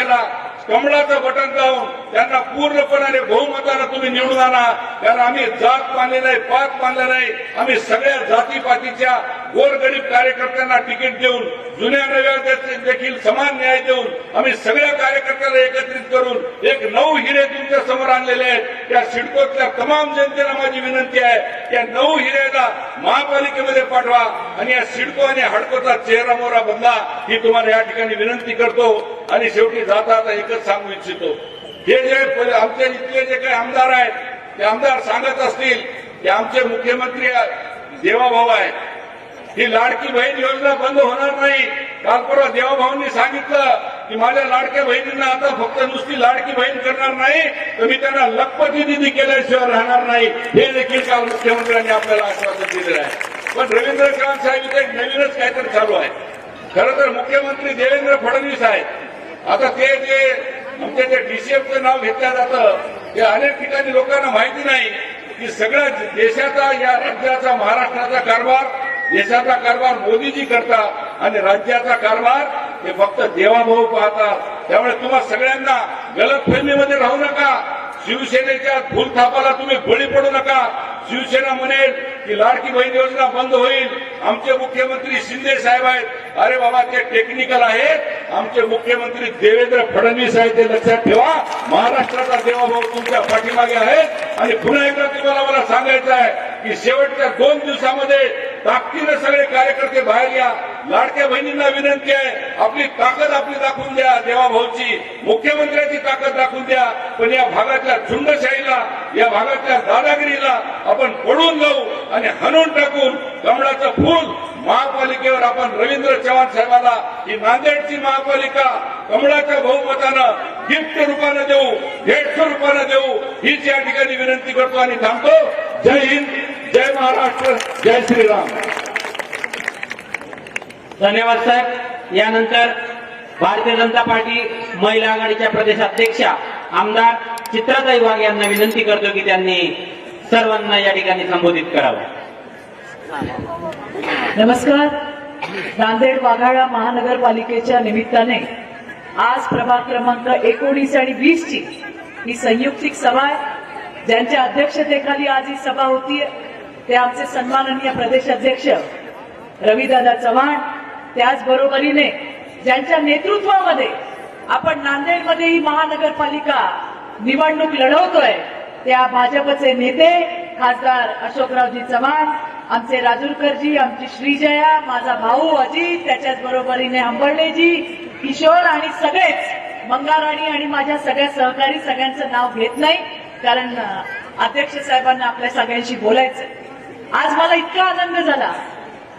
पक्षाला कमळाचं बटन दाबून त्यांना पूर्णपणे बहुमतानं तुम्ही निवडून आणा. कारण आम्ही जात मानले नाही, पात मानले नाही. आम्ही सगळ्या जातीपातीच्या गोरगरीब कार्यकर्त्यांना तिकीट देऊन, जुन्या नव्या देखील समान न्याय देऊन आम्ही सगळ्या कार्यकर्त्यांना एकत्रित करून एक 9 हिरे तुमच्या समोर आणलेले आहेत. त्या सिडकोतल्या तमाम जनतेला माझी विनंती आहे, त्या 9 हिरेला महापालिकेमध्ये पाठवा आणि या सिडको आणि हडकोचा चेहरा मोहरा बदला, ही तुम्हाला या ठिकाणी विनंती करतो. आणि शेवटी जाता एकच सांगू इच्छितो, हे जे आमच्या इथले जे काही आमदार आहेत, ते आमदार सांगत असतील की आमचे मुख्यमंत्री देवाभाऊ आहेत, ही लाडकी बहीण योजना बंद होणार नाही. काल परवा देवाभाऊंनी सांगितलं की माझ्या लाडक्या बहिणींना आता फक्त नुसती लाडकी बहीण करणार नाही, तर मी त्यांना लखपती दिदी केल्याशिवाय राहणार नाही. हे देखील काल मुख्यमंत्र्यांनी आपल्याला आश्वासन दिलेलं आहे. पण रवींद्र चव्हाण साहेब इथे एक नवीनच काहीतरी चालू आहे. खरं तर मुख्यमंत्री देवेंद्र फडणवीस आहेत. आता ते जे आमच्या जे डीसीएफचं नाव घेतलं जातं, ते अनेक ठिकाणी लोकांना माहिती नाही की सगळ्या देशाचा, या राज्याचा, महाराष्ट्राचा कारभार, देशाचा कारभार मोदीजी करतात आणि राज्याचा कारभार हे फक्त देवाभाऊ पाहतात. त्यामुळे तुम्हा सगळ्यांना गलतफहमीमध्ये राहू नका. शिवसेनेच्या फुलथापाला तुम्ही बळी पडू नका. शिवसेना म्हणेल की लाडकी बहीण योजना बंद होईल, आमचे मुख्यमंत्री शिंदे साहेब आहेत. अरे बाबा, ते टेक्निकल आहेत. आमचे मुख्यमंत्री देवेंद्र फडणवीस आहेत, ते लक्षात ठेवा. महाराष्ट्राचा देवाभाऊ तुमच्या पाठीमागे आहेत. आणि पुन्हा एकदा तुम्हाला मला सांगायचं आहे की शेवटच्या 2 दिवसामध्ये ताकदीने सगळे कार्यकर्ते बाहेर या. लाडक्या बहिणींना विनंती आहे, आपली ताकद दाखवून द्या. देवाभाऊची, मुख्यमंत्र्यांची ताकद दाखवून द्या. पण या भागातल्या झुंडशाहीला, या भागातल्या दादागिरीला आपण पडून जाऊ आणि हणून टाकून कमळाचं फूल महापालिकेवर आपण रवींद्र चव्हाण साहेबांना, ही नांदेडची महापालिका कमळाच्या बहुमतानं गिफ्ट रूपानं देऊ, भेट स्वरूपानं देऊ, हीच या ठिकाणी विनंती करतो आणि थांबतो. जय हिंद, जय महाराष्ट्र, जय श्रीराम. धन्यवाद साहेब. यानंतर भारतीय जनता पार्टी महिला आघाडीच्या प्रदेशाध्यक्षा आमदार चित्राताई वाघ यांना विनंती करतो की त्यांनी सर्वांना या ठिकाणी संबोधित करावं. नमस्कार. नांदेड वाघाळा महानगरपालिकेच्या निमित्ताने आज प्रभाग क्रमांक 19 आणि 20 ची ही संयुक्तिक सभा आहे. ज्यांच्या अध्यक्षतेखाली आज ही सभा होतीये ते आमचे सन्माननीय प्रदेशाध्यक्ष रविदादा चव्हाण. त्याचबरोबरीने ज्यांच्या नेतृत्वामध्ये आपण नांदेडमध्ये ही महानगरपालिका निवडणूक लढवतोय, त्या भाजपचे नेते खासदार अशोकरावजी चव्हाण, आमचे राजूरकरजी, आमची श्रीजया, माझा भाऊ अजित, त्याच्याच बरोबरीने अंबर्डेजी, किशोर आणि सगळेच मंगाराणी आणि माझ्या सगळ्या सहकारी, सगळ्यांचं नाव घेत नाही कारण अध्यक्ष साहेबांना आपल्या सगळ्यांशी बोलायचंय. आज मला इतका आनंद झाला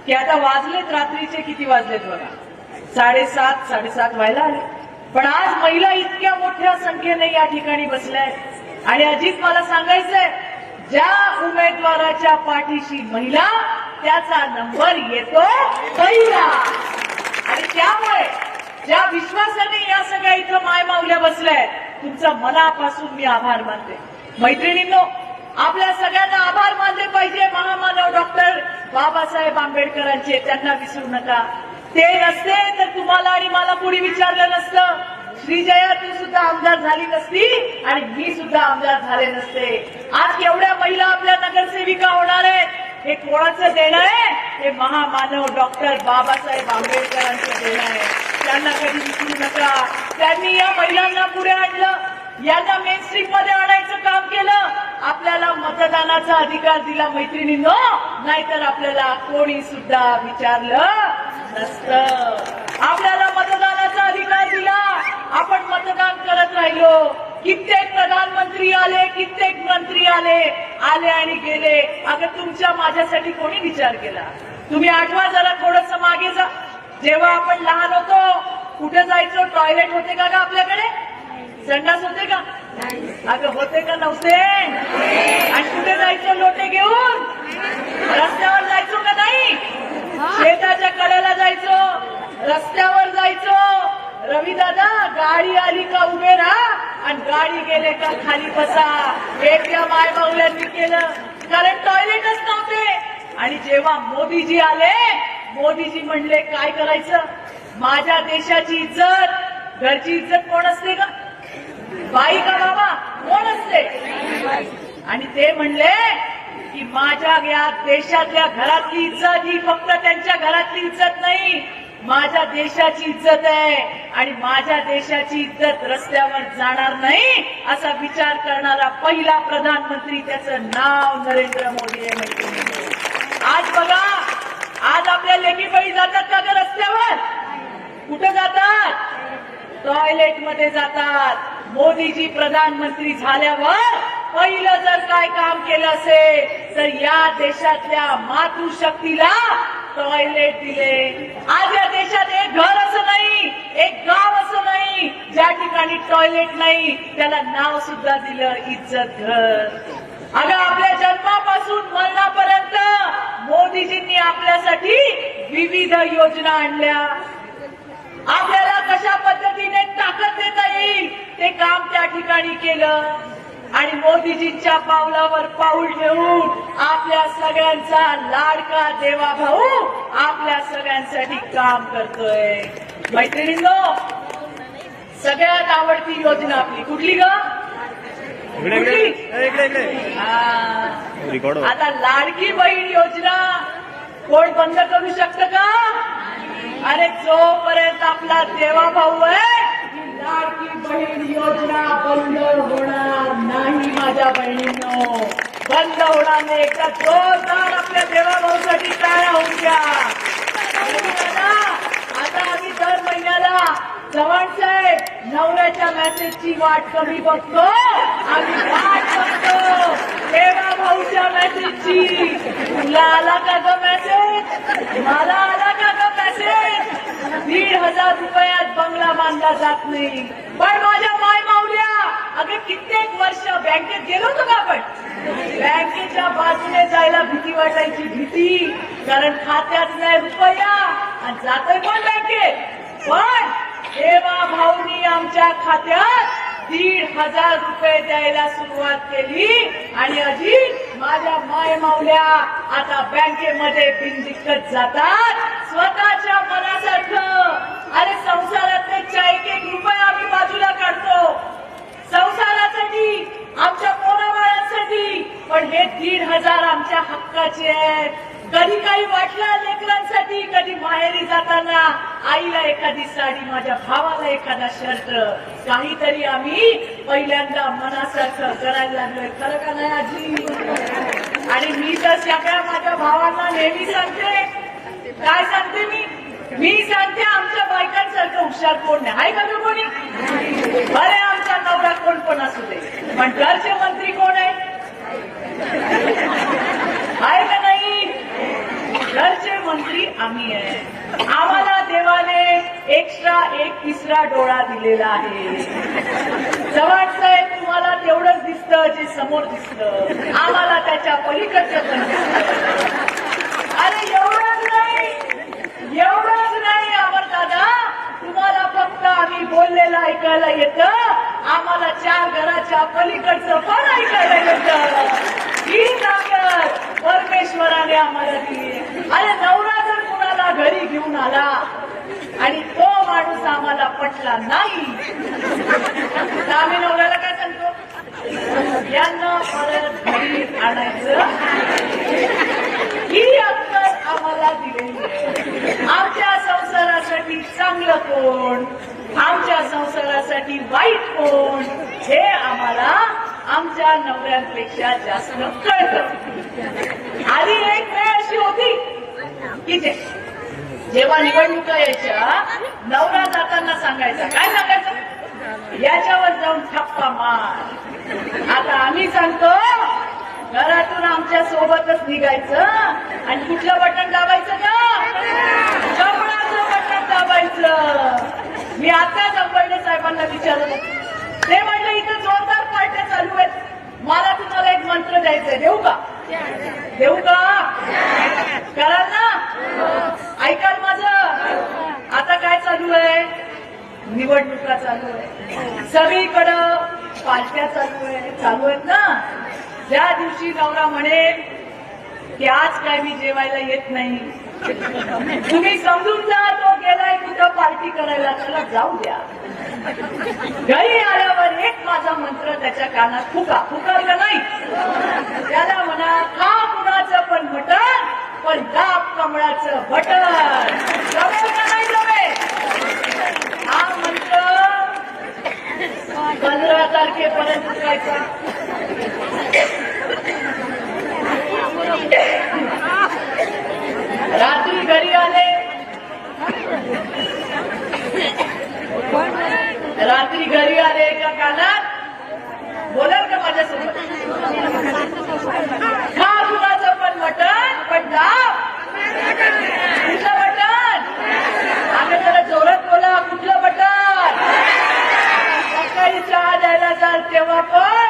की आता वाजलेत रात्रीचे किती वाजलेत बघा, 7:30 व्हायला आले. पण आज महिला इतक्या मोठ्या संख्येने या ठिकाणी बसल्या आणि अजित मला सांगायचंय, ज्या उमेदवाराच्या पाठीशी महिला त्याचा नंबर येतो पहिला. आणि त्यामुळे ज्या विश्वासाने या सगळ्या इथं मायमाऊल्या बसल्या, तुमचा मनापासून मी आभार मानते. मैत्रिणींनो, आपल्या सगळ्यांना आभार मानले पाहिजे महामानव डॉक्टर बाबासाहेब आंबेडकरांचे. त्यांना विसरू नका. ते नसते तर तुम्हाला आणि मला कोणी विचारलं नसतं. श्रीजया, तू सुद्धा आमदार झाली नसती आणि मी सुद्धा आमदार झाले नसते. आज केवढ्या महिला आपल्या नगरसेविका होणार आहेत, हे कोणाचं देणं आहे? हे महामानव डॉक्टर बाबासाहेब आंबेडकरांचं देणं आहे. त्यांना कधी विसरू नका. त्यांनी या महिलांना पुढे आणलं, यांना मेन स्ट्रीम मध्ये आणायचं काम केलं. आपल्याला मतदानाचा अधिकार दिला मैत्रिणींनो, नाहीतर आपल्याला कोणी सुद्धा विचारलं नसतं. आपल्याला मतदानाचा अधिकार दिला, आपण मतदान करत राहिलो. कित्येक प्रधानमंत्री आले, कित्येक मंत्री आले आणि गेले. अगं, तुमच्या माझ्यासाठी कोणी विचार केला? तुम्ही आठवा जरा, थोडंसं मागे जा. जेव्हा आपण लहान होतो, कुठे जायचो? टॉयलेट होते का आपल्याकडे? संडास होते का? अगं होते का नव्हते? आणि कुठे जायचो लोटे घेऊन? रस्त्यावर जायचो का नाही? शेताच्या कडेला जायचो, रस्त्यावर जायचो. रविदादा, गाडी आली का उभे राहा आणि गाडी गेले का खाली बसा. हे त्या मायबाऊल्यांनी केलं, कारण टॉयलेटच नव्हते. आणि जेव्हा मोदीजी आले, मोदीजी म्हणले काय करायचं? माझ्या देशाची इज्जत घरची इज्जत कोण असते का? बाई का बाबा? कोण असते? आणि ते म्हणले की माझ्या या देशातल्या घरातली इज्जत ही फक्त त्यांच्या घरातली इज्जत नाही, माझ्या देशाची इज्जत आहे आणि माझ्या देशाची इज्जत रस्त्यावर जाणार नाही असा विचार करणारा पहिला प्रधानमंत्री, त्याचं नाव नरेंद्र मोदी आहे. मैत्रिणींनो, आज बघा, आज आपल्या लेकी बाई जातात का ग रस्त्यावर? कुठे जातात? टॉयलेट मध्ये जातात. मोदीजी प्रधानमंत्री झाल्यावर पहिलं जर काय काम केलं असेल तर या देशातल्या मातृशक्तीला टॉयलेट दिले. आज या देशात एक घर असं नाही, एक गाव असं नाही ज्या ठिकाणी टॉयलेट नाही, त्याला नाव सुद्धा दिलं इज्जत घर. अगं, आपल्या जन्मापासून मरणापर्यंत मोदीजींनी आपल्यासाठी विविध योजना आणल्या. आपल्याला कशा पद्धतीने ताकद देता येईल ते काम त्या ठिकाणी केलं आणि मोदीजींच्या पावलावर पाऊल ठेवून आपल्या सगळ्यांचा लाडका देवा भाऊ आपल्या सगळ्यांसाठी काम करतोय. मैत्रिणींनो, सगळ्यात आवडती योजना आपली कुठली ग? आता लाडकी बहीण योजना कोण बंद करू शकतं का? अरे, जोपर्यंत आपला देवा भाऊ आहे लाडकी बहीण योजना बंद होणार नाही. माझ्या बहिणींनो, बंद होणार नाही. एकदा जोरदार आपल्या देवा भाऊसाठी टाळ्या होऊन द्या. आता आम्ही दर महिन्याला चव्हाण साहेब नवऱ्याच्या मेसेजची वाट कमी बघतो, आम्ही वाट बघतो देवा भाऊच्या मेसेजची. तुला आला का ग मेसेज? मला आला का ग मेसेज? 1,500 रुपयात बंगला बांधला जात नाही, पण माझ्या माय माऊल्या, अगं कित्येक वर्ष बँकेत गेलो होतो का आपण? बँकेच्या बाजूने जायला भीती वाटायची, भीती, कारण खात्यात नाही रुपया आणि जातोय पण बँकेत. पण देवा भाऊनी आमच्या खात्यात 1,500 रुपये द्यायला सुरुवात केली आणि अजित माझ्या माय माऊल्या आता बँकेमध्ये बिनदिक्कत जातात स्वतःच्या मनासारखं. अरे, संसारातले एक रुपये आम्ही बाजूला काढतो संसारासाठी, आमच्या पोराबाळांसाठी, पण हे 1,500 आमच्या हक्काचे आहेत. कधी काही वाटलं लेकरांसाठी, कधी माहेरी जाताना आईला एखादी साडी, माझ्या भावाला एखादा शर्ट, काहीतरी आम्ही पहिल्यांदा मनासारखं करायला लागलोय. खरं का नाही आजी? आणि मी तर सगळ्या माझ्या भावांना नेहमी सांगते, काय सांगते मी सांगते, आमच्या बायकांसारखं हुशार कोण नाही. आहे का ग कोणी? अरे, आमचा नवरा कोण पण असू दे, पण घरचे मंत्री कोण आहे? आहे का नाही? घरचे मंत्री आम्ही आहे. आम्हाला देवाने एक्स्ट्रा एक तिसरा डोळा दिलेला आहे. चव्हाण साहेब, तुम्हाला तेवढंच दिसतं जे समोर दिसतं, आम्हाला त्याच्या पलीकडचं पण दिसतं. अरे, एवढंच नाही अमर दादा, तुम्हाला फक्त आम्ही बोललेलं ऐकायला येतं, आम्हाला 4 घराच्या पलीकडचं पण ऐकायला येतं. ही ताकद परमेश्वराने आम्हाला दिली. अरे, नवरा जर कुणाला घरी घेऊन आला आणि तो माणूस आम्हाला पटला नाही तर आम्ही नवऱ्याला काय सांगतो? यांना परत घरी आणायचं. ही अक्कल आम्हाला दिलेली आहे. आमच्या संसारासाठी चांगलं कोण, आमच्या संसारासाठी वाईट कोण, हे आम्हाला आमच्या नवऱ्यांपेक्षा जास्त कळतं. आधी एक वेळ अशी होती की जेव्हा निवडणुका यायच्या, नवरा जाताना सांगायचा, काय सांगायचं? याच्यावर जाऊन ठप्पा मार. आता आम्ही सांगतो, घरातून आमच्या सोबतच निघायचं आणि कुठलं बटन दाबायचं का? कपडाचं बटन दाबायचं. मी आता अंबर्डे साहेबांना विचारलं, ते म्हणलं इथं जोरदार पार्ट्या चालू आहेत, मला तुम्हाला एक मंत्र द्यायचंय, देऊ का? देऊ का? कराल ना? ऐकाल माझं? आता काय चालू आहे? निवडणुका चालू आहे, सगळीकडं पार्ट्या चालू आहेत ना. ज्या दिवशी नवरा म्हणे की आज काय मी जेवायला येत नाही. तुम्ही समजून जा, तो गेलाय कुठं पार्टी करायला, त्याला जाऊ द्या. घरी आल्यावर एक माझा मंत्र त्याच्या कानात फुका, फुकारला नाही त्याला म्हणा, खा कुणाचं पण मटण, पण दाब कमळाचं बटन. जमेल का नाही जमेल? हा मंत्र 15 तारखेपर्यंत शिकायचा. रात्री घरी आले, एका कानात बोलाल का माझ्यासोबत, खा कुणाचं पण मटण, पण दाब कुठलं बटन? आम्ही जरा जोरात बोला, कुठलं बटन? सकाळी चहा द्यायला जाल तेव्हा पण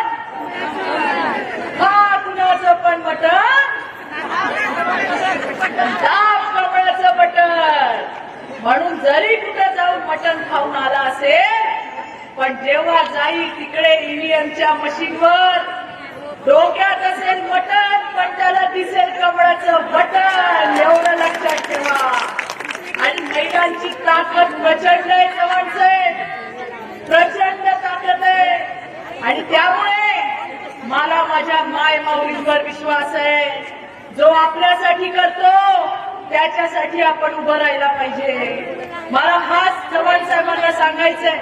खा कुणाचं पण मटण, दाब कमळाचं बटन. म्हणून जरी कुठे जाऊन मटण खाऊन आला असेल, पण जेव्हा जाईल तिकडे ईव्हीएमच्या मशीनवर डोक्यात असेल मटण, पण त्याला दिसेल कमळाचं बटन. एवढं लक्षात ठेवा. आणि महिलांची ताकद प्रचंड आहे, जवळचे प्रचंड ताकद आहे. आणि त्यामुळे मला माझ्या माय माऊलींवर विश्वास आहे. जो आपल्यासाठी करतो त्याच्यासाठी आपण उभं राहायला पाहिजे. मला खास चव्हाण साहेबांना सांगायचंय,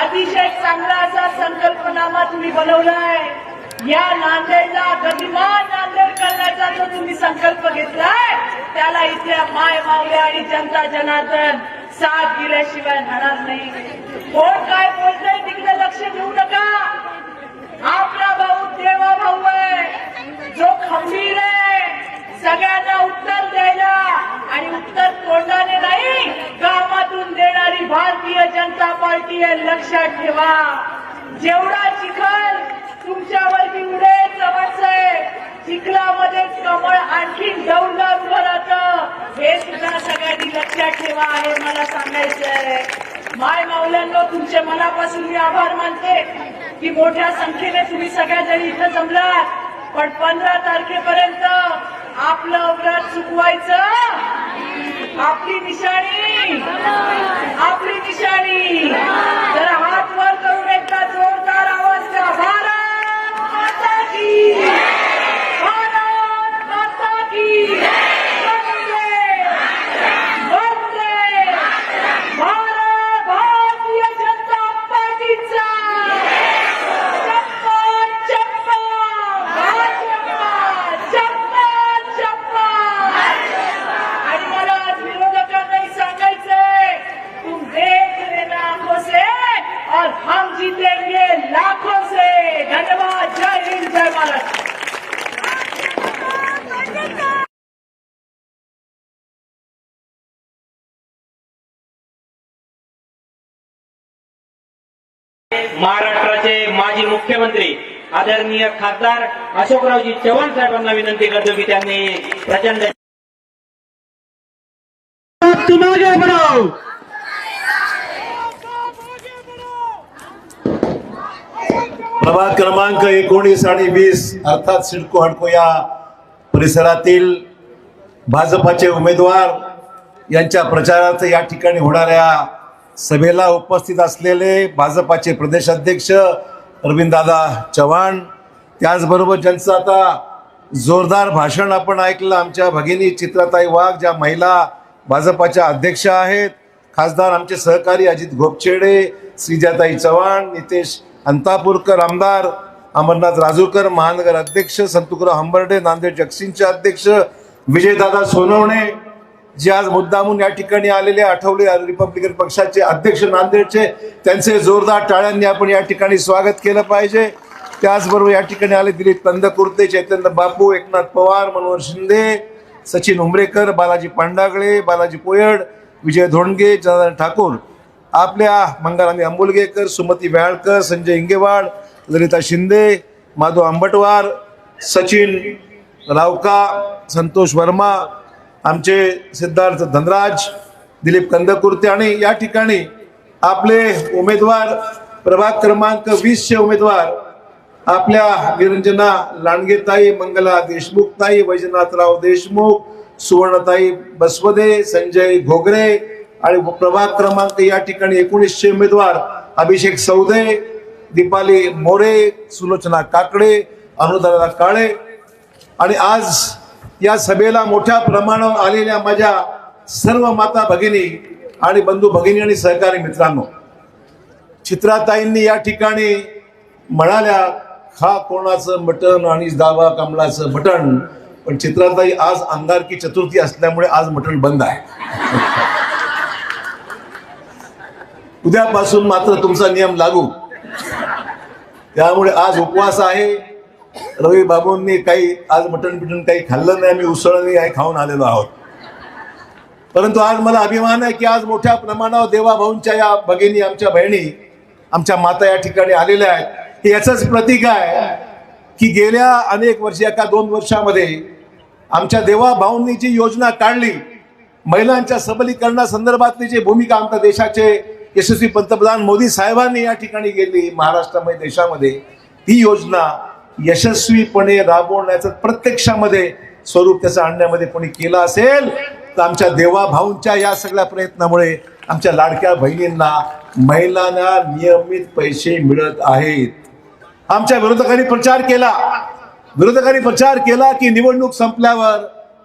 अतिशय चांगला असा संकल्पनामा तुम्ही बनवलाय. या नांदेडला गतिमान नांदेड करण्याचा जो तुम्ही संकल्प घेतलाय, त्याला इथल्या माय माऊल्या आणि जनता जनार्दन साथ दिल्याशिवाय राहणार नाही. कोण काय बोलतंय तिकडे लक्ष देऊ नका. आपला भाऊ देवा भाऊ आहे, जो खंबीर आहे सगळ्यांना उत्तर द्यायला, आणि उत्तर तोंडाने नाही कामातून देणारी भारतीय जनता पार्टी आहे. लक्षात ठेवा. जेवढा चिखल तुमच्यावरती उडेल जवळचे, चिखलामध्येच कमळ आणखी डौलदार उभं राहतं, हे सुद्धा सगळ्यांनी लक्षात ठेवा आहे मला सांगायचंय. माय माऊल्यांनो, तुमचे मनापासून मी आभार मानते की मोठ्या संख्येने तुम्ही सगळ्याजणी इथं जमलात. पण 15 तारखेपर्यंत आपलं व्रत चुकवायचं आपली निशाणी, आपली निशाणी. तर हात वर करून एकदा जोरदार आवाज द्या, भारत माता की, भारत माता की. वंदे वंदे भारत, भारतीय जनता पार्टीचा चप्पल चप्पल, चप्पल चप्पल. आणि मला आज विरोधकांनाही सांगायचंय, तुम देख लेना आंखों से और हम जीतेंगे लाखों से. धन्यवाद. जय हिंद, जय भारत. महाराष्ट्राचे माजी मुख्यमंत्री आदरणीय खासदार अशोकरावजी चव्हाण साहेबांना विनंती करतो की त्यांनी प्रचंड प्रभाग क्रमांक 19 आणि 20 अर्थात सिडको हडको या परिसरातील भाजपाचे उमेदवार यांच्या प्रचारार्थ या ठिकाणी होणाऱ्या सभेला उपस्थित असलेले भाजपाचे प्रदेशाध्यक्ष अरविंददादा चव्हाण, त्याचबरोबर ज्यांचं आता जोरदार भाषण आपण ऐकलं आमच्या भगिनी चित्राताई वाघ, ज्या महिला भाजपाच्या अध्यक्ष आहेत, खासदार आमचे सहकारी अजित गोपछेडे, श्रीजाताई चव्हाण, नितेश अंतापूरकर, आमदार अमरनाथ राजूरकर, महानगर अध्यक्ष संतुकराव हंबर्डे, नांदेड जगसींचे अध्यक्ष विजयदादा सोनवणे, जे आज मुद्दामून या ठिकाणी आलेले आठवले रिपब्लिकन पक्षाचे अध्यक्ष नांदेडचे, त्यांचे जोरदार टाळ्यांनी आपण या ठिकाणी स्वागत केलं पाहिजे. त्याचबरोबर या ठिकाणी आले दिलीप कंदकुर्ते, चैतन्य बापू, एकनाथ पवार, मनोहर शिंदे, सचिन उमरेकर, बालाजी पांडागळे, बालाजी पोयड, विजय धोंडगे, जनार्दन ठाकूर, आपल्या मंगलानी अंबुलगेकर, सुमती व्याळकर, संजय इंगेवाड, ललिता शिंदे, माधव आंबटवार, सचिन रावका, संतोष वर्मा, आमचे सिद्धार्थ धनराज, दिलीप कंदकुर्ते आणि या ठिकाणी आपले उमेदवार प्रभाग क्रमांक 20 चे उमेदवार आपल्या निरंजना लांडगेताई, मंगला देशमुखताई, वैजनाथराव देशमुख, सुवर्णताई बसवदे, संजय घोगरे आणि प्रभाग क्रमांक या ठिकाणी 1900 उमेदवार अभिषेक सौदे, दीपाली मोरे, सुलोचना काकडे, अनुराधा काळे आणि आज या सभेला मोठ्या प्रमाणावर आलेल्या माझ्या सर्व माता भगिनी आणि बंधू भगिनी आणि सहकारी मित्रांनो, चित्राताईंनी या ठिकाणी म्हणाल्या खा कोणाचं मटण आणि दावा कमळाचं मटण, पण चित्राताई आज अंगारकी चतुर्थी असल्यामुळे आज मटण बंद आहे. उद्यापासून मात्र तुमचा नियम लागू, त्यामुळे आज उपवास आहे. रवी बाबूंनी काही आज मटण पिटण काही खाल्लं नाही, आम्ही उसळ काही खाऊन आलेलो आहोत. परंतु आज मला अभिमान आहे की आज मोठ्या प्रमाणावर देवाभाऊंच्या या भगिनी, आमच्या बहिणी, आमच्या माता या ठिकाणी आलेल्या आहेत. हे याचंच प्रतीक आहे की गेल्या अनेक वर्ष, एका 2 वर्षामध्ये आमच्या देवाभाऊंनी जी योजना काढली, महिलांच्या सबलीकरणासंदर्भातली जी भूमिका आमच्या देशाचे यशस्वी पंतप्रधान मोदी साहेबांनी या ठिकाणी गेली महाराष्ट्रामध्ये, देशामध्ये, ही योजना यशस्वीपणे राबवण्याचं प्रत्यक्षामध्ये स्वरूप त्याचं आणण्यामध्ये कोणी केलं असेल तर आमच्या देवाभाऊंच्या या सगळ्या प्रयत्नामुळे आमच्या लाडक्या बहिणींना, महिलांना नियमित पैसे मिळत आहेत. आमच्या विरोधकांनी प्रचार केला की निवडणूक संपल्यावर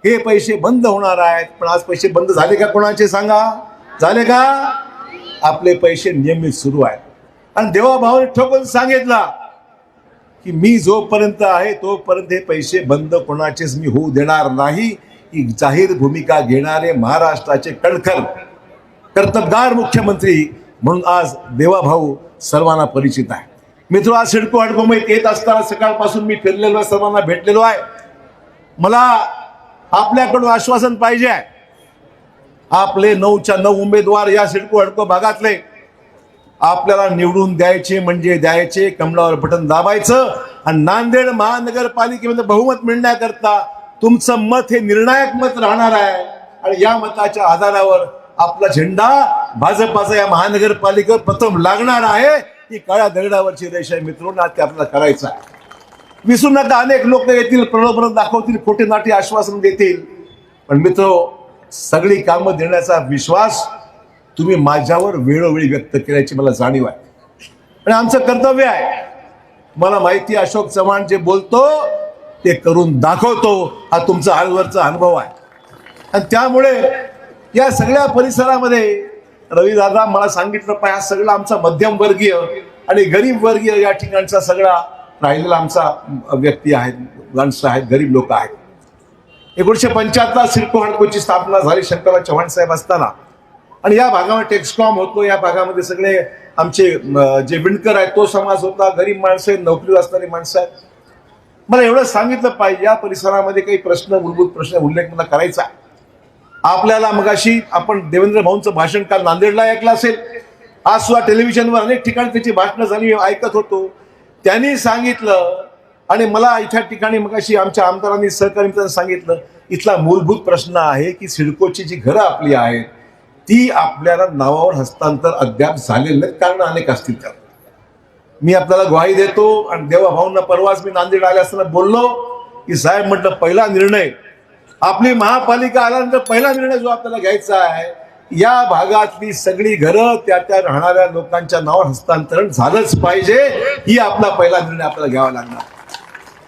हे पैसे बंद होणार आहेत, पण आज पैसे बंद झाले का? कोणाचे सांगा, झाले का? आपले पैसे नियमित सुरू आहेत. आणि देवाभाऊने ठोकून सांगितलं की मी जोपर्यंत आहे तोपर्यंत हे पैसे बंद कोणाचेच मी होऊ देणार नाही. ही जाहीर भूमिका घेणारे महाराष्ट्राचे कणखर कर्तबगार मुख्यमंत्री म्हणून आज देवाभाऊ सर्वांना परिचित आहे. मित्र, आज सिडको हडकोमध्ये येत असताना सकाळपासून मी फिरलेलो आहे, सर्वांना भेटलेलो आहे. मला आपल्याकडून आश्वासन पाहिजे आहे. आपले 9च्या 9 उमेदवार या सिडको हडको भागातले आपल्याला निवडून द्यायचे म्हणजे द्यायचे, कमळावर बटन दाबायचं आणि नांदेड महानगरपालिकेमध्ये बहुमत मिळण्याकरता तुमचं मत हे निर्णायक मत राहणार आहे. आणि या मताच्या आधारावर आपला झेंडा भाजपाचा या महानगरपालिकेवर प्रथम लागणार आहे. ही काळ्या दगडावरची रेषा आहे मित्रांनो, ते आपल्याला करायचं आहे. विसरू नका, अनेक लोक येतील, प्रलोभन दाखवतील, खोटे नाटी आश्वासन देतील, पण मित्र, सगळी कामं देण्याचा विश्वास तुम्ही माझ्यावर वेळोवेळी व्यक्त केल्याची मला जाणीव आहे आणि आमचं कर्तव्य आहे. मला माहिती, अशोक चव्हाण जे बोलतो ते करून दाखवतो, हा तुमचा आजवरचा अनुभव आहे. आणि त्यामुळे या सगळ्या परिसरामध्ये रविदादा मला सांगितलं पाहिजे, हा सगळा आमचा मध्यमवर्गीय आणि गरीब वर्गीय या ठिकाणचा सगळा राहिलेला आमचा व्यक्ती आहेत, माणसं आहेत, गरीब लोक आहेत. 1975 सिडको हडकोची स्थापना झाली शंकरराव चव्हाण साहेब असताना, आणि या भागामध्ये टेक्सकॉम होतो. या भागामध्ये सगळे आमचे जे विणकर आहेत तो समाज होता, गरीब माणसं आहेत, नोकरीवर असणारी माणसं आहेत. मला एवढं सांगितलं पाहिजे, या परिसरामध्ये काही प्रश्न, मूलभूत प्रश्न उल्लेख मला करायचा आहे. आपल्याला मगाशी आपण देवेंद्र भाऊंचं भाषण काल नांदेडला ऐकलं असेल, आज सुद्धा टेलिव्हिजनवर अनेक ठिकाणी त्याची भाषणं झाली, ऐकत होतो. त्यांनी सांगितलं आणि मला इथ्या ठिकाणी मगाशी आमच्या आमदारांनी, सहकारी मित्रांनी सांगितलं, इथला मूलभूत प्रश्न आहे की सिडकोची जी घरं आपली आहेत ती आपल्याला नावावर हस्तांतर अद्याप झालेलं नाही. कारण अनेक असतील. त्यात मी आपल्याला ग्वाही देतो. आणि देवाभाऊंना परवाच मी नांदेड आले असताना बोललो की साहेब, म्हटलं, पहिला निर्णय आपली महापालिका आल्यानंतर पहिला निर्णय जो आपल्याला घ्यायचा आहे, या भागातली सगळी घरं त्या राहणाऱ्या लोकांच्या नावावर हस्तांतरण झालंच पाहिजे. ही आपला पहिला निर्णय आपल्याला घ्यावा लागणार.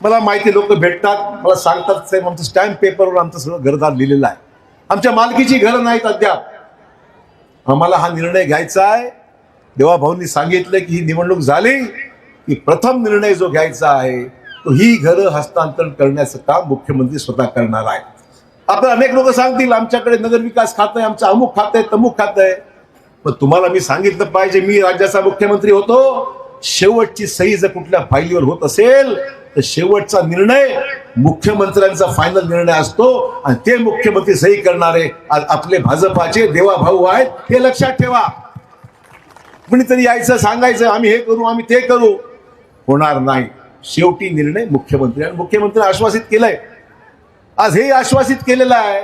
मला माहिती, लोक भेटतात, मला सांगतात, साहेब आमचं स्टॅम्प पेपरवर आमचं सगळं घरदार लिहिलेलं आहे, आमच्या मालकीची घरं नाहीत अद्याप, आम्हाला हा निर्णय घ्यायचा आहे. देवाभाऊंनी सांगितलं की ही निवडणूक झाली की प्रथम निर्णय जो घ्यायचा आहे तो ही घरं हस्तांतरण करण्याचं काम मुख्यमंत्री स्वतः करणार आहे. आपल्याला अनेक लोक सांगतील आमच्याकडे नगरविकास खातं आहे, आमचं अमुक खातं आहे, तमुक खातं आहे. पण तुम्हाला मी सांगितलं पाहिजे, मी राज्याचा मुख्यमंत्री होतो, शेवटची सही जर कुठल्या फाईलीवर होत असेल तर शेवटचा निर्णय मुख्यमंत्र्यांचा फायनल निर्णय असतो आणि ते मुख्यमंत्री सही करणारे आपले भाजपाचे देवाभाऊ आहेत. हे लक्षात ठेवा. कुणीतरी यायचं, सांगायचं आम्ही हे करू, आम्ही ते करू, होणार नाही. शेवटी निर्णय मुख्यमंत्री, आणि मुख्यमंत्री आश्वासित केलंय, आज हे आश्वासित केलेलं आहे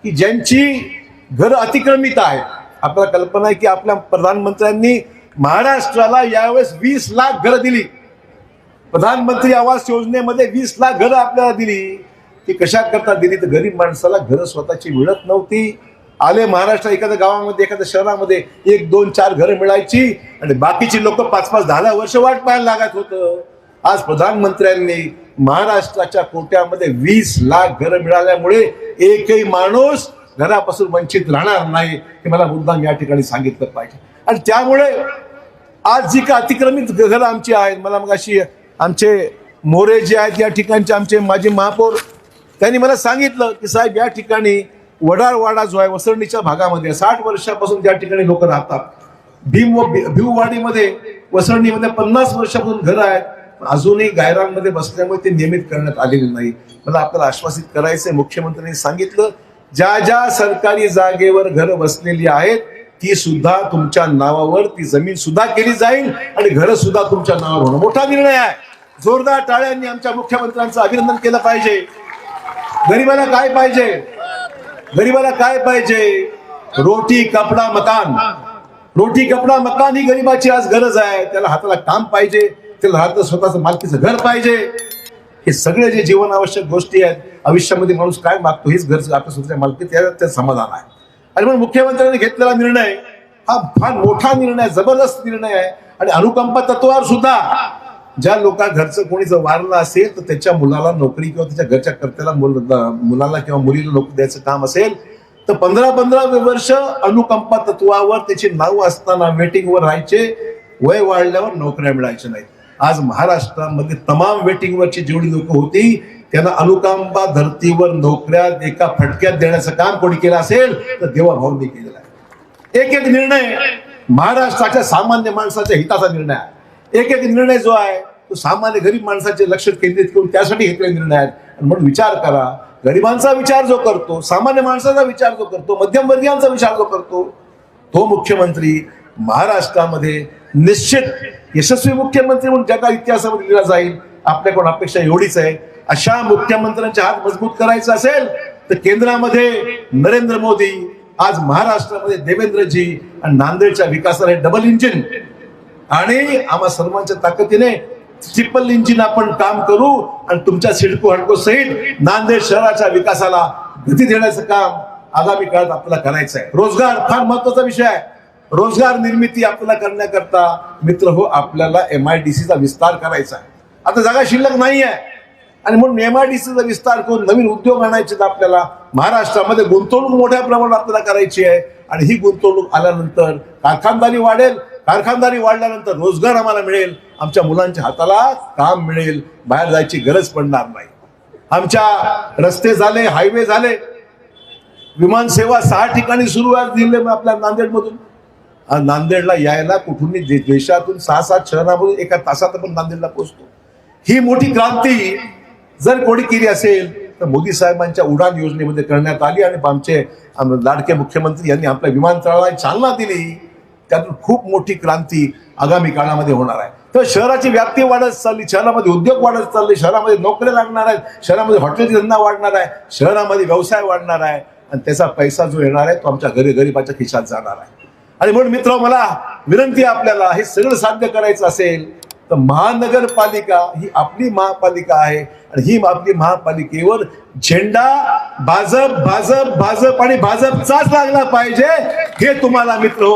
की ज्यांची घरं अतिक्रमित आहेत. आपल्याला कल्पना आहे की आपल्या प्रधानमंत्र्यांनी महाराष्ट्राला यावेळेस 20 लाख घरं दिली. प्रधानमंत्री आवास योजनेमध्ये 20 लाख घरं आपल्याला दिली. ती कशा करता दिली तर गरीब माणसाला घरं स्वतःची मिळत नव्हती. आले महाराष्ट्र एखाद्या गावामध्ये एखाद्या शहरामध्ये 1, 2, 4 घरं मिळायची आणि बाकीची लोक 5-5, 10 वर्ष वाट पाहायला लागत होतं. आज प्रधानमंत्र्यांनी महाराष्ट्राच्या कोट्यामध्ये 20 लाख घरं मिळाल्यामुळे एकही माणूस घरापासून वंचित राहणार नाही हे मला मुद्दाम या ठिकाणी सांगितलं पाहिजे. आणि त्यामुळे आज जी का अतिक्रमित घरं आमची आहेत, मला मग अशी आमचे मोरे जे आहेत या ठिकाणचे आमचे माजी महापौर त्यांनी मला सांगितलं की साहेब या ठिकाणी वडारवाडा जो आहे वसरणीच्या भागामध्ये 60 वर्षापासून त्या ठिकाणी लोक राहतात. भिववाडीमध्ये वसरणीमध्ये 50 वर्षापासून घरं आहेत, अजूनही गायरांमध्ये बसल्यामुळे ते नियमित करण्यात आलेले नाही. मला आपल्याला आश्वासित करायचंय, मुख्यमंत्र्यांनी सांगितलं ज्या ज्या सरकारी जागेवर घरं बसलेली आहेत ती सुद्धा तुमच्या नावावर, ती जमीन सुद्धा केली जाईल आणि घरं सुद्धा तुमच्या नावावर होणं. मोठा निर्णय आहे. जोरदार टाळ्यांनी आमच्या मुख्यमंत्र्यांचं अभिनंदन केलं पाहिजे. गरीबाला काय पाहिजे? गरीबाला काय पाहिजे? रोटी कपडा मकान. रोटी कपडा मकान ही गरीबाची आज गरज आहे. त्याला हाताला काम पाहिजे, त्याला हातात स्वतःचं मालकीचं घर पाहिजे. हे सगळे जे जीवन आवश्यक गोष्टी आहेत, आयुष्यामध्ये माणूस काय मागतो हेच घर आपल्या स्वतःच्या मालकीत, त्यात समाधान आहे. आणि म्हणून मुख्यमंत्र्यांनी घेतलेला निर्णय हा फार मोठा निर्णय, जबरदस्त निर्णय आहे. आणि अनुकंपा तत्वावर सुद्धा ज्या लोका घरचं कोणी जर वारलं असेल तर त्याच्या मुलाला नोकरी किंवा त्याच्या घरच्या कर्त्याला मुलाला किंवा मुलीला नोकरी द्यायचं काम असेल तर 15-15 वर्ष अनुकंपा तत्वावर त्याची नाव असताना वेटिंगवर राहायचे, वय वाढल्यावर नोकऱ्या मिळायच्या नाहीत. आज महाराष्ट्रामध्ये तमाम वेटिंगवरची जेवढी लोक होती त्यांना अनुकंपा धर्तीवर नोकऱ्या एका फटक्यात देण्याचं काम कोणी केलं असेल तर देवाभाऊंनी केलेला आहे. एक एक निर्णय महाराष्ट्राच्या सामान्य माणसाच्या हिताचा निर्णय आहे. एक एक निर्णय जो आहे तो सामान्य गरीब माणसाचे लक्ष केंद्रित करून त्यासाठी घेतलेले निर्णय आहेत. म्हणून विचार करा, गरिबांचा विचार जो करतो, सामान्य माणसाचा विचार जो करतो, मध्यमवर्गीयांचा विचार जो करतो, तो मुख्यमंत्री महाराष्ट्रामध्ये निश्चित यशस्वी मुख्यमंत्री म्हणून जगा इतिहासामध्ये दिला जाईल. आपल्याकडून अपेक्षा एवढीच आहे. अशा मुख्यमंत्र्यांचे हात मजबूत करायचे असेल तर केंद्रामध्ये नरेंद्र मोदी, आज महाराष्ट्रामध्ये देवेंद्रजी आणि नांदेडच्या विकासाला डबल इंजिन आणि आम्हा सर्वांच्या ताकदीने ट्रिपल इंजिन आपण काम करू आणि तुमच्या सिडको हडको सहित नांदेड शहराच्या विकासाला गती देण्याचं काम आगामी काळात आपल्याला करायचं आहे. रोजगार फार महत्वाचा विषय आहे. रोजगार निर्मिती आपल्याला करण्याकरता मित्र हो आपल्याला MIDC चा विस्तार करायचा आहे. आता जागा शिल्लक नाही आहे आणि म्हणून MIDC चा विस्तार करून नवीन उद्योग आणायचे तर आपल्याला महाराष्ट्रामध्ये गुंतवणूक मोठ्या प्रमाणात आपल्याला करायची आहे. आणि ही गुंतवणूक आल्यानंतर कारखानदारी वाढेल, कारखानदारी वाढल्यानंतर रोजगार आम्हाला मिळेल, आमच्या मुलांच्या हाताला काम मिळेल, बाहेर जायची गरज पडणार नाही. आमच्या रस्ते झाले, हायवे झाले, विमान सेवा 6 ठिकाणी सुरू आहे दिल्ली आपल्या नांदेडमधून. नांदेडला यायला कुठून देशातून 6-7 शहरामधून एका तासात आपण नांदेडला पोहोचतो. ही मोठी क्रांती जर कोणी केली असेल तर मोदी साहेबांच्या उडान योजनेमध्ये करण्यात आली आणि आमचे लाडके मुख्यमंत्री यांनी आपल्या विमानतळाला चालना दिली. त्यातून खूप मोठी क्रांती आगामी काळामध्ये होणार आहे. तर शहराची व्याप्ती वाढत चालली, शहरामध्ये उद्योग वाढत चालले, शहरामध्ये नोकऱ्या लागणार आहेत, शहरामध्ये हॉटेलचा धंदा वाढणार आहे, शहरामध्ये व्यवसाय वाढणार आहे आणि त्याचा पैसा जो येणार आहे तो आमच्या गरीबाच्या खिशात जाणार आहे. आणि म्हणून मित्र मला विनंती आहे, आपल्याला हे सगळं साध्य करायचं असेल तर महानगरपालिका ही आपली महापालिका आहे आणि ही आपली महापालिकेवर झेंडा भाजप भाजप भाजप आणि भाजपचाच लागला पाहिजे हे तुम्हाला मित्र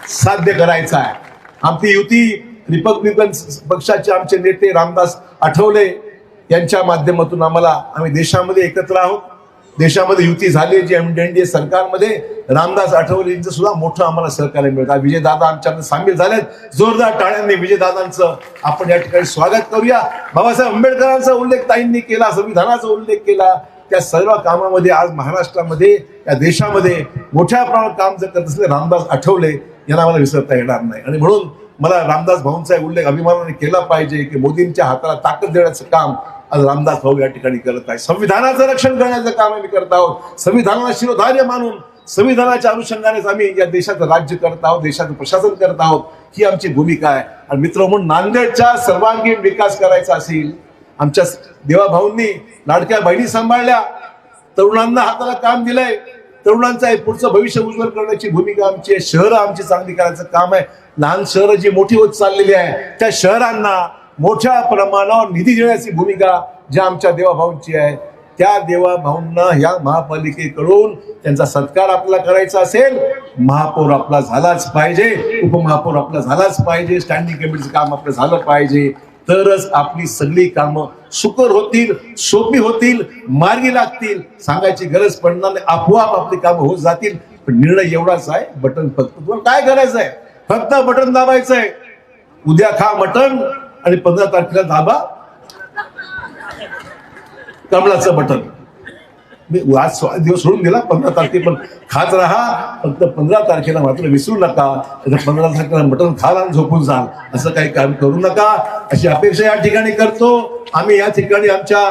साध्य करायचं आहे. आमची युती रिपब्लिकन पक्षाचे आमचे नेते रामदास आठवले यांच्या माध्यमातून आम्ही देशामध्ये एकत्र आहोत. देशामध्ये युती झाली जी NDA सरकारमध्ये रामदास आठवले यांचं सुद्धा मोठं आम्हाला सहकार्य मिळतं. विजयदादा आमच्यामध्ये सामील झालेत. जोरदार टाळ्यांनी विजयदादांचं आपण या ठिकाणी स्वागत करूया. बाबासाहेब आंबेडकरांचा उल्लेख ताईंनी केला, संविधानाचा उल्लेख केला. त्या सर्व कामामध्ये आज महाराष्ट्रामध्ये या देशामध्ये मोठ्या प्रमाणात काम जर करत असले रामदास आठवले यांना मला विसरता येणार नाही. आणि म्हणून मला रामदास भाऊंचा उल्लेख अभिमानाने केला पाहिजे की मोदींच्या हाताला ताकद देण्याचं काम आज रामदास भाऊ या ठिकाणी करत आहे. संविधानाचं रक्षण करण्याचं काम आम्ही करत आहोत. संविधानाला शिरोधार्य मानून संविधानाच्या अनुषंगानेच आम्ही या देशाचं राज्य करत आहोत, देशाचं प्रशासन करत आहोत. ही आमची भूमिका आहे. आणि मित्र म्हणून नांदेडचा सर्वांगीण विकास करायचा असेल, आमच्या देवाभाऊंनी लाडक्या बहिणी सांभाळल्या, तरुणांना हाताला काम दिलंय, तरुणांचं पुढचं भविष्य उज्ज्वल करण्याची भूमिका आमची आहे. शहरं आमची चांगली करायचं काम आहे. लहान शहरं जी मोठी होत चाललेली आहे त्या शहरांना मोठ्या प्रमाणावर निधी देण्याची भूमिका ज्या आमच्या देवाभाऊंची आहे, त्या देवाभाऊंना ह्या महापालिकेकडून त्यांचा सत्कार आपल्याला करायचा असेल, महापौर आपला झालाच पाहिजे, उपमहापौर आपला झालाच पाहिजे, स्टँडिंग कमिटीचं काम आपलं झालं पाहिजे, तरच आपली सगळी कामं सुकर होतील, सोपी होतील, मार्गी लागतील. सांगायची गरज पडणार नाही, आपोआप आपली कामं होत जातील. पण निर्णय एवढाच आहे, बटन फक्त तुम्हाला काय करायचं आहे, फक्त बटन दाबायचं आहे. उद्या खा मटन आणि 15 तारखेला दाबा कमळाचं बटन. मी आज दिवस सोडून गेला, 15 तारखेला पण खात राहा, फक्त 15 तारखेला मात्र विसरू नका. 15 तारखेला मटण खाल आणि झोपून जाल, असं काही काम करू नका, अशी अपेक्षा या ठिकाणी करतो. आम्ही या ठिकाणी आमच्या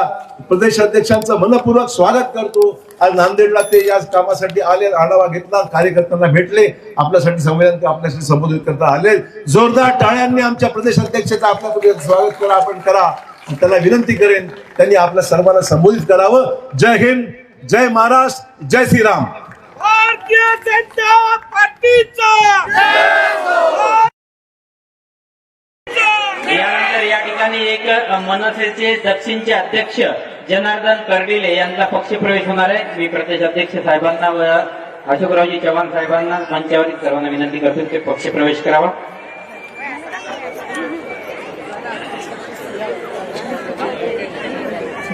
प्रदेश अध्यक्षांचं मनपूर्वक स्वागत करतो. आज नांदेडला ते या कामासाठी आले, आढावा घेतला, कार्यकर्त्यांना भेटले, आपल्यासाठी संमेलन आपल्यासाठी संबोधित करता आले. जोरदार टाळ्यांनी आमच्या प्रदेश अध्यक्षाचं आपल्या स्वागत करा, आपण करा. त्यांना विनंती करेन त्यांनी आपल्या सर्वांना संबोधित करावं. जय हिंद, जय महाराष्ट्र, जय श्रीराम. भारतीय जनता पार्टीचा यानंतर या ठिकाणी एक मनसेचे दक्षिणचे अध्यक्ष जनार्दन कर्डिले यांचा पक्षप्रवेश होणार आहे. मी प्रदेश अध्यक्ष साहेबांना व अशोकरावजी चव्हाण साहेबांना मंचावरील सर्वांना विनंती करतो की पक्षप्रवेश करावा.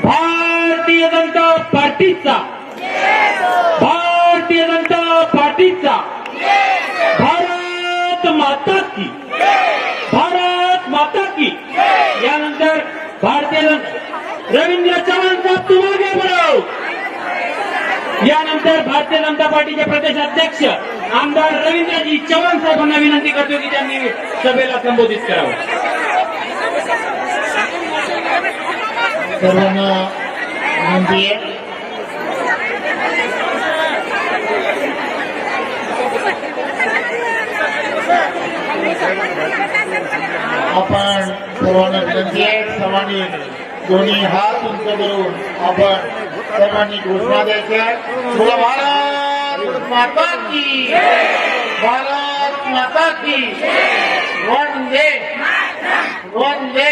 भारतीय जनता पार्टीचा, भारतीय जनता पार्टीचा, भारत माता की, भारत माता की. यानंतर भारतीय रवींद्र चव्हाण साहेब तुम आगे बढ़ो. यानंतर भारतीय जनता पार्टीचे प्रदेश अध्यक्ष आमदार रवींद्रजी चव्हाण साहेबांना विनंती करतो की त्यांनी सभेला संबोधित करावं. सर्वांना विनंती आहे आपण सर्वांना विनंती आहे, सर्वांनी दोन्ही हात उंच करून आपण सर्वांनी घोषणा द्यायच्या. बोला भारत माता की, भारत माता की, वंदे वंदे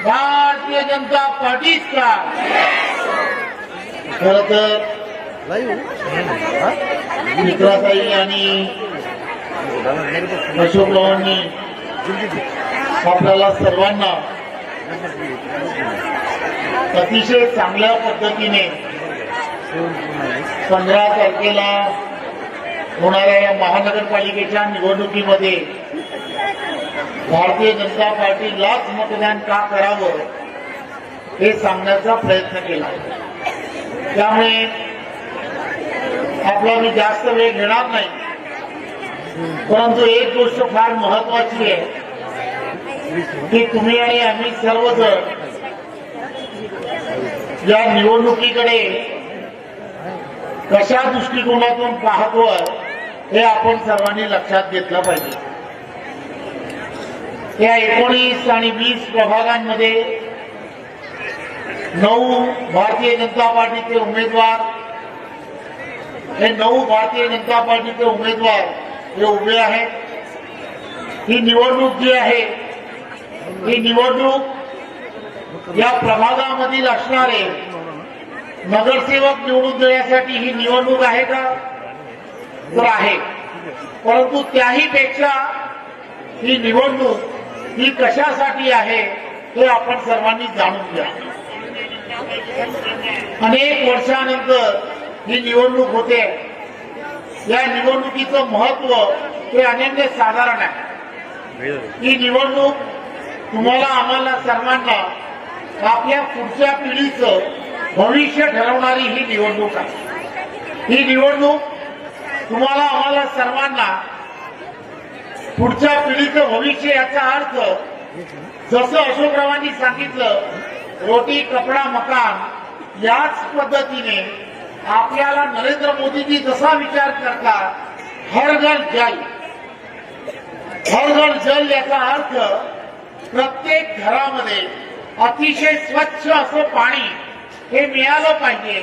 भारतीय जनता पार्टीचा. खर तर मित्राताई आणि अशोकरावांनी आपल्याला सर्वांना अतिशय चांगल्या पद्धतीने 15 तारखेला होणाऱ्या या महानगरपालिकेच्या निवडणुकीमध्ये भारतीय जनता पार्टीलाच मतदान का करावं हे सांगण्याचा प्रयत्न केला. त्यामुळे आपला मी जास्त वेळ घेणार नाही, परंतु एक गोष्ट फार महत्वाची आहे की तुम्ही आणि आम्ही सर्वजण या निवडणुकीकडे कशा दृष्टिकोनातून पाहतोय हे आपण सर्वांनी लक्षात घेतलं पाहिजे. या 19 आणि 20 प्रभागांमध्ये 9 भारतीय जनता पार्टीचे उमेदवार, हे 9 भारतीय जनता पार्टीचे उमेदवार हे उभे आहेत. ही निवडणूक जी आहे, ही निवडणूक या प्रभागामधील असणारे नगरसेवक निवडून देण्यासाठी ही निवडणूक आहे का? तर आहे. परंतु त्याही पेक्षा ही निवडणूक ही कशासाठी आहे हे आपण सर्वांनी जाणून घ्या. अनेक वर्षानंतर ही निवडणूक होते. या निवडणुकीचं महत्व हे अनन्य साधारण आहे. ही निवडणूक तुम्हाला आम्हाला सर्वांना आपल्या पुढच्या पिढीचं भविष्य ठरवणारी ही निवडणूक आहे. ही निवडणूक तुम्हाला आम्हाला सर्वांना पुढच्या पिढीचं भविष्य, याचा अर्थ जसं अशोकरावांनी सांगितलं, रोटी कपडा मकान, याच पद्धतीने आपल्याला नरेंद्र मोदीजी जसा विचार करतात, हर घर जल, हर घर जल, याचा अर्थ प्रत्येक घरामध्ये अतिशय स्वच्छ असं पाणी हे मिळालं पाहिजे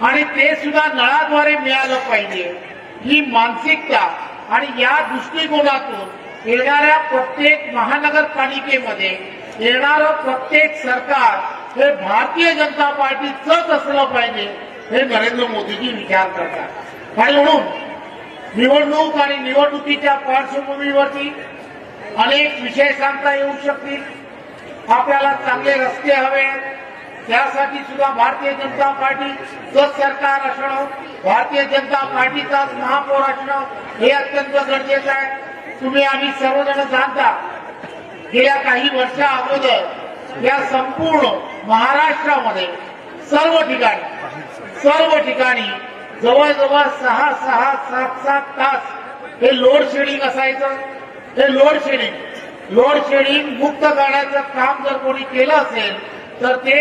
आणि ते सुद्धा नळाद्वारे मिळालं पाहिजे. ही मानसिकता आणि या दृष्टिकोनातून येणाऱ्या प्रत्येक महानगरपालिकेमध्ये येणारं प्रत्येक सरकार हे भारतीय जनता पार्टीचंच असलं पाहिजे हे नरेंद्र मोदीजी विचार करतात. आणि म्हणून निवडणूक आणि निवडणुकीच्या पार्श्वभूमीवरती अनेक विषय सांगता येऊ शकतील. आपल्याला चांगले रस्ते हवे आहेत, त्यासाठी सुद्धा भारतीय जनता पार्टीचंच सरकार असणं, भारतीय जनता पार्टीचाच महापौर असणं हे अत्यंत गरजेचं आहे. तुम्ही आम्ही सर्वजण जाणता गेल्या काही वर्षा अगोदर या संपूर्ण महाराष्ट्रामध्ये सर्व ठिकाणी जवळजवळ 6-7 तास हे लोड शेडिंग असायचं. हे लोड शेडिंग मुक्त करण्याचं काम जर कोणी केलं असेल तर ते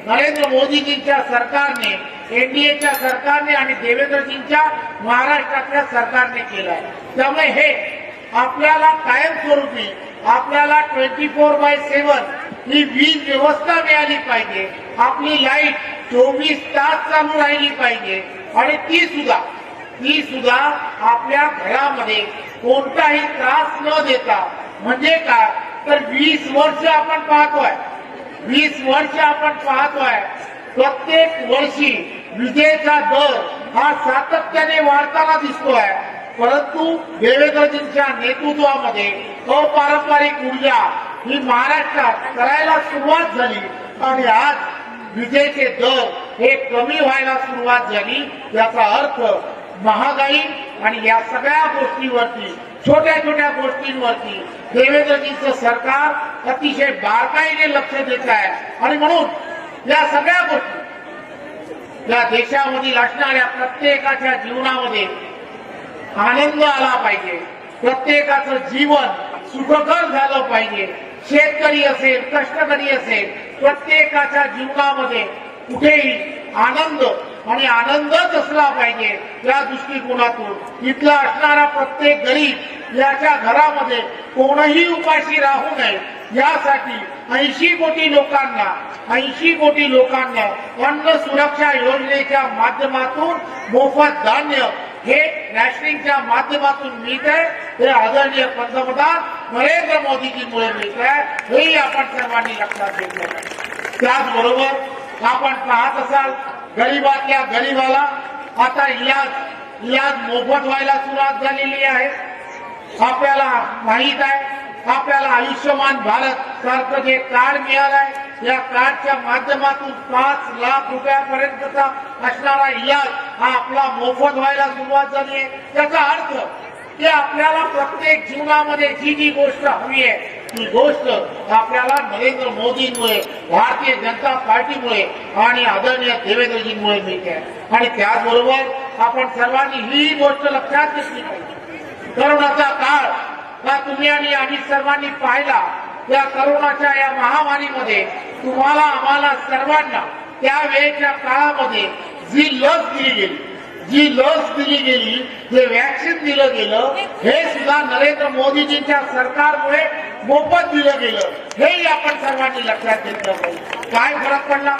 नरेंद्र मोदीजींच्या सरकारने, एनडीएच्या सरकारने आणि देवेंद्रजींच्या महाराष्ट्रातल्या सरकारने केलं आहे. त्यामुळे हे आपल्याला कायमस्वरूपी आपल्याला 24/7 ही वीज व्यवस्था मिळाली पाहिजे. आपली लाईट 24 तास चालू राहिली पाहिजे आणि ती सुद्धा आपल्या घरामध्ये कोणताही त्रास न देता. म्हणजे काय तर 20 वर्ष आपण पाहतोय प्रत्येक वर्षी विजेचा दर हा सातत्याने वाढताना दिसतोय. परंतु देवेंद्रजींच्या नेतृत्वामध्ये अपारंपरिक ऊर्जा ही महाराष्ट्रात करायला सुरुवात झाली आणि आज विजेचे दर हे कमी व्हायला सुरुवात झाली. याचा अर्थ महागाई आणि या सगळ्या गोष्टीवरती, छोट्या गोष्टींवरती देवेंद्रजींचं सरकार अतिशय बारकाईने लक्ष देत आहे. आणि म्हणून या सगळ्या गोष्टी या देशामधील असणाऱ्या प्रत्येकाच्या जीवनामध्ये आनंद आला पाहिजे, प्रत्येकाचं जीवन सुखकर झालं पाहिजे. शेतकरी असेल, कष्टकरी असेल, प्रत्येकाच्या जीवनामध्ये कुठेही आनंदच असला पाहिजे. या दृष्टिकोनातून इथला असणारा प्रत्येक गरीब याच्या घरामध्ये कोणीही उपाशी राहू नये यासाठी 80 कोटी लोकांना अन्न सुरक्षा योजनेच्या माध्यमातून मोफत धान्य हे रॅशनिंगच्या माध्यमातून मिळत आहे. हे आदरणीय पंतप्रधान नरेंद्र मोदीजींमुळे मिळत आहे, हेही आपण सर्वांनी लक्षात घेतलं पाहिजे. त्याचबरोबर आपण पाहत असाल गरीबातल्या गरीबाला आता इलाज मोफत व्हायला सुरुवात झालेली आहे. आपल्याला माहित आहे, आपल्याला आयुष्यमान भारत सारखं जे कार्ड मिळालंय, या कार्डच्या माध्यमातून 5 लाख रुपयापर्यंतचा असणारा इलाज हा आपला मोफत व्हायला सुरुवात झाली आहे. त्याचा अर्थ की आपल्याला प्रत्येक जीवनामध्ये जी गोष्ट हवी आहे ती गोष्ट आपल्याला नरेंद्र मोदींमुळे, भारतीय जनता पार्टीमुळे आणि आदरणीय देवेंद्रजींमुळे मिळते. आणि त्याचबरोबर आपण सर्वांनी ही गोष्ट लक्षात घेतली पाहिजे. करोनाचा काळ हा तुम्ही आणि आम्ही सर्वांनी पाहिला. या करोनाच्या या महामारीमध्ये तुम्हाला, आम्हाला सर्वांना त्यावेळेच्या काळामध्ये जी लस दिली गेली, जे व्हॅक्सिन दिलं गेलं, हे सुद्धा नरेंद्र मोदीजींच्या सरकारमुळे मोफत दिलं गेलं. हेही आपण सर्वांनी लक्षात घेतलं पाहिजे. काय फरक पडला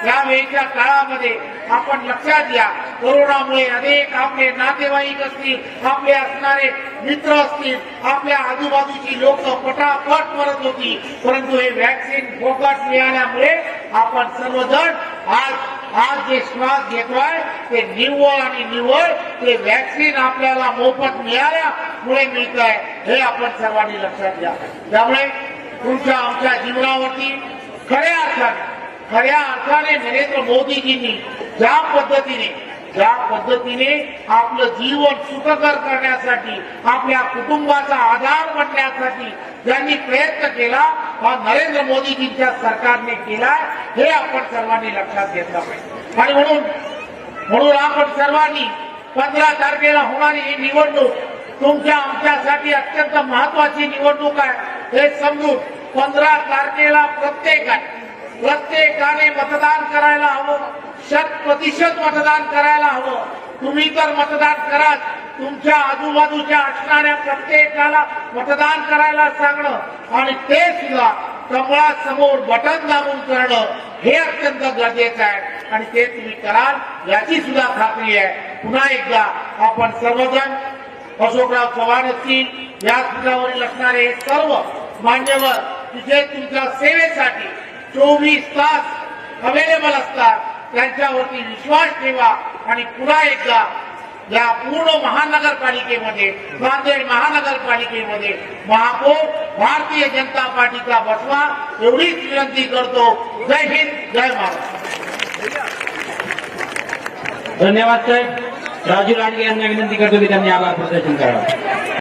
यावेळेच्या काळामध्ये आपण लक्षात घ्या. कोरोनामुळे अनेक आपले नातेवाईक असतील, आपले असणारे मित्र असतील, आपल्या आजूबाजूची लोक पटापट मरत होती. परंतु हे व्हॅक्सिन फोकट मिळाल्यामुळे आपण सर्वजण आज जे श्वास घेतोय ते निव्वळ ते व्हॅक्सिन आपल्याला मोफत मिळाल्यामुळे मिळत आहे, हे आपण सर्वांनी लक्षात घ्या. त्यामुळे तुमच्या आमच्या जीवनावरती खऱ्या अर्थाने नरेंद्र मोदीजींनी ज्या पद्धतीने आपलं जीवन सुखकर करण्यासाठी, आपल्या कुटुंबाचा आधार बनण्यासाठी ज्यांनी प्रयत्न केला, हा नरेंद्र मोदीजींच्या सरकारने केलाय, हे आपण सर्वांनी लक्षात घेतलं पाहिजे. आणि म्हणून आपण सर्वांनी 15 तारखेला होणारी ही निवडणूक तुमच्या आमच्यासाठी अत्यंत महत्वाची निवडणूक आहे हे समजून 15 तारखेला प्रत्येकाने मतदान करायला हवं. 100% मतदान करायला हवं. तुम्ही तर मतदान कराल, तुमच्या आजूबाजूच्या असणाऱ्या प्रत्येकाला मतदान करायला सांगणं आणि ते सुद्धा कमळासमोर बटन दाबून करणं हे अत्यंत गरजेचं आहे. आणि ते तुम्ही कराल याची सुद्धा खात्री आहे. पुन्हा एकदा आपण सर्वजण अशोकराव चव्हाण असतील, या पीठावरील असणारे सर्व मान्यवर तिथे तुमच्या सेवेसाठी 24 तास अवेलेबल असतात. त्यांच्यावरती विश्वास ठेवा आणि पुन्हा एकदा या पूर्ण महानगरपालिकेमध्ये, नांदेड महानगरपालिकेमध्ये महापौर भारतीय जनता पार्टीचा बसवा, एवढीच विनंती करतो. जय हिंद, जय महाराष्ट्र. धन्यवाद साहेब. राजू लांडगे यांना विनंती करतो की त्यांनी आभार प्रदर्शन करावं.